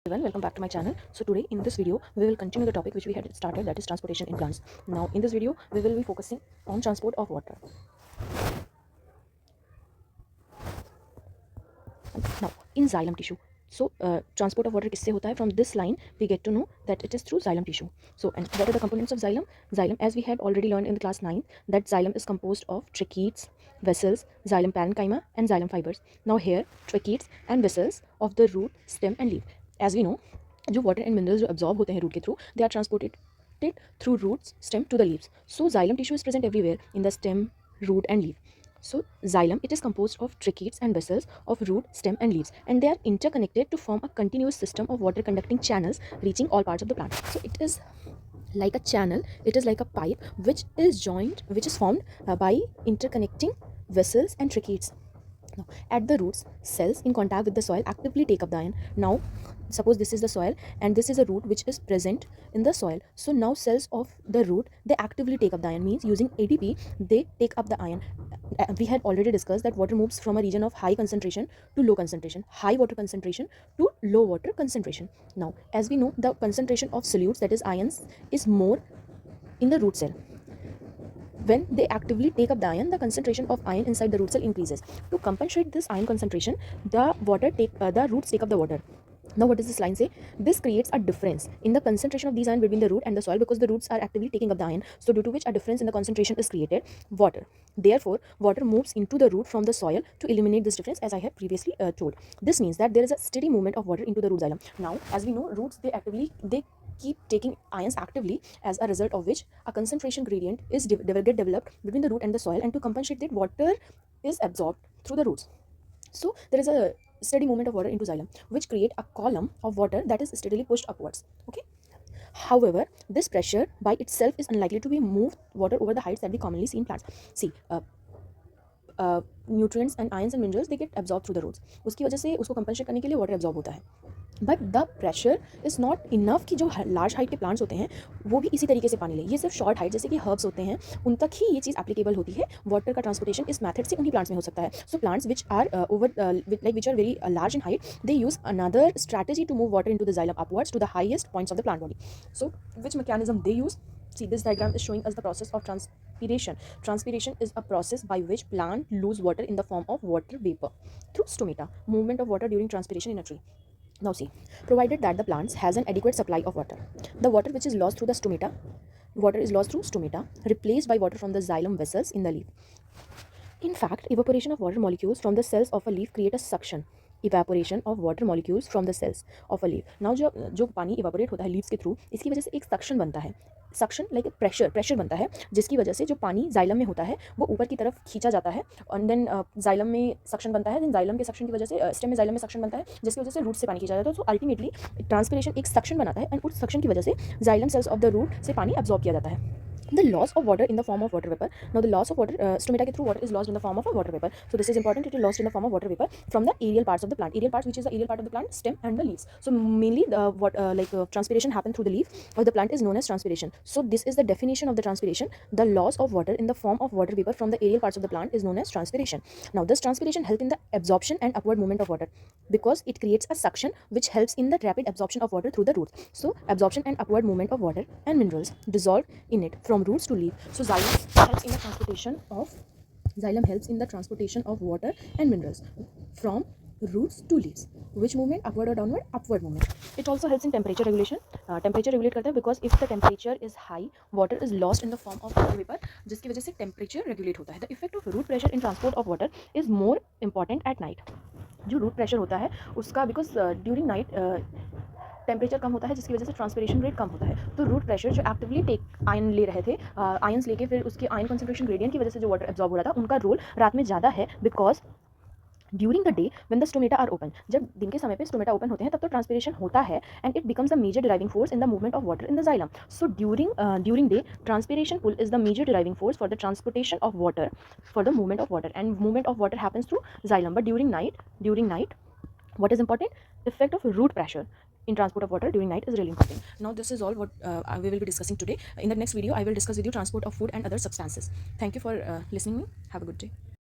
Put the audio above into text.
Everyone, welcome back to my channel. So today in this video we will continue the topic which we had started, that is transportation in plants. Now in this video we will be focusing on transport of water. Now in xylem tissue, so transport of water किससे होता है? From this line we get to know that it is through xylem tissue. So and what are the components of xylem? Xylem, as we had already learned in the class 9, that xylem is composed of tracheids, vessels, xylem parenchyma and xylem fibers. Now here tracheids and vessels of the root, stem and leaf. As we know, जो water and minerals जो absorb होते हैं root के through, they are transported through roots, stem to the leaves. So xylem tissue is present everywhere in the stem, root and leaf. So xylem, it is composed of tracheids and vessels of root, stem and leaves, and they are interconnected to form a continuous system of water conducting channels reaching all parts of the plant. So it is like a channel, it is like a pipe which is formed by interconnecting vessels and tracheids. Now, at the roots, cells in contact with the soil actively take up the iron. Now, suppose this is the soil and this is a root which is present in the soil. So now cells of the root, they actively take up the iron, means using ATP they take up the iron. We had already discussed that water moves from a region of high concentration to low concentration, high water concentration to low water concentration. Now, as we know, the concentration of solutes, that is ions, is more in the root cell. When they actively take up the iron, the concentration of iron inside the root cell increases. To compensate this iron concentration, the roots take up the water. Now what does this line say? This creates a difference in the concentration of these iron between the root and the soil, because the roots are actively taking up the iron. So due to which a difference in the concentration is created, water. Therefore, water moves into the root from the soil to eliminate this difference, as I have previously told. This means that there is a steady movement of water into the root xylem. Now, as we know, roots, they keep taking ions actively, as a result of which a concentration gradient is developed between the root and the soil, and to compensate that, water is absorbed through the roots. So there is a steady movement of water into xylem, which create a column of water that is steadily pushed upwards. Okay. However, this pressure by itself is unlikely to be moved water over the heights that we commonly see in plants. See, nutrients and ions and minerals, they get absorbed through the roots. उसकी वजह से उसको compensate करने के लिए water absorb होता है. But the pressure is not enough कि जो लार्ज हाइट के प्लांट्स होते हैं वो भी इसी तरीके से पानी ले. ये सिर्फ शॉर्ट हाइट जैसे कि हर्ब्स होते हैं उन तक ही ये चीज़ एप्लीकेबल होती है. वाटर का ट्रांसपोर्टेशन इस मेथड से उन्हीं प्लांट्स में हो सकता है. So plants which are which are very large in height, they use another strategy to move water in to the xylem upwards to the highest points of the plant body. So which mechanism they use? See, this diagram is showing us the process of transpiration. Transpiration is a process by which plant lose water in the form of water vapor through stomata. Movement of water during transpiration in a tree. Now see, provided that the plants has an adequate supply of water, the water which is lost through the stomata, replaced by water from the xylem vessels in the leaf. In fact, evaporation of water molecules from the cells of a leaf create a suction. Evaporation of water molecules from the cells of a leaf. Now जो पानी evaporate होता है leaves के through, इसकी वजह से एक suction बनता है. सक्शन लाइक प्रेशर बनता है, जिसकी वजह से जो पानी जाइलम में होता है वो ऊपर की तरफ खींचा जाता है. एंड देन जाइलम में सक्शन बनता है. देन जाइलम के सक्शन की वजह से स्टेम में जाइलम में सक्शन बनता है, जिसकी वजह से रूट से पानी खींचा जाता है. तो अल्टीमेटली ट्रांसपिरेशन एक सक्शन बनाता है, एंड उस सक्शन की वजह से xylem cells of the root से पानी एब्जॉर्ब किया जाता है. The loss of water in the form of water vapor. Now the loss of water, stomata ke through water is lost in the form of a water vapor. So this is important. It is lost in the form of water vapor from the aerial parts of the plant. Aerial parts, which is the aerial part of the plant, stem and the leaves. So mainly the transpiration happen through the leaf of the plant is known as transpiration. So this is the definition of the transpiration. The loss of water in the form of water vapor from the aerial parts of the plant is known as transpiration. Now this transpiration helps in the absorption and upward movement of water, because it creates a suction which helps in the rapid absorption of water through the roots. So absorption and upward movement of water and minerals dissolved in it from roots to leaf. So xylem helps in the transportation of water and minerals from roots to leaves. Which movement? Upward or downward? Upward movement. It also helps in temperature regulation. Temperature regulate करता है, because if the temperature is high, water is lost in the form of water vapor, जिसकी वजह से temperature regulate होता है. The effect of root pressure in transport of water is more important at night. जो root pressure होता है उसका, because during night temperature कम होता है, जिसकी वजह से ट्रांसपिरेशन रेट कम होता है. तो रूट प्रेशर जो एक्टिवली आयन ले रहे थे, आयन्स लेके फिर उसके आयन कंसंट्रेशन ग्रेडियंट की वजह से जो वाटर एब्जॉर्ब हो रहा था, उनका रोल रात में ज़्यादा है. Because during the day when the stomata are open, जब दिन के समय पे स्टोमेटा ओपन होते हैं तब तो ट्रांसपिरेशन होता है, and it becomes a major driving force in the movement of water in the xylem. So during day transpiration pull is the major driving force for the transportation of water, for the movement of water, and movement of water happens through xylem. But during night what is important? Effect of root pressure in transport of water during night is really important. Now this is all what we will be discussing today. In the next video I will discuss with you transport of food and other substances. Thank you for listening me. Have a good day.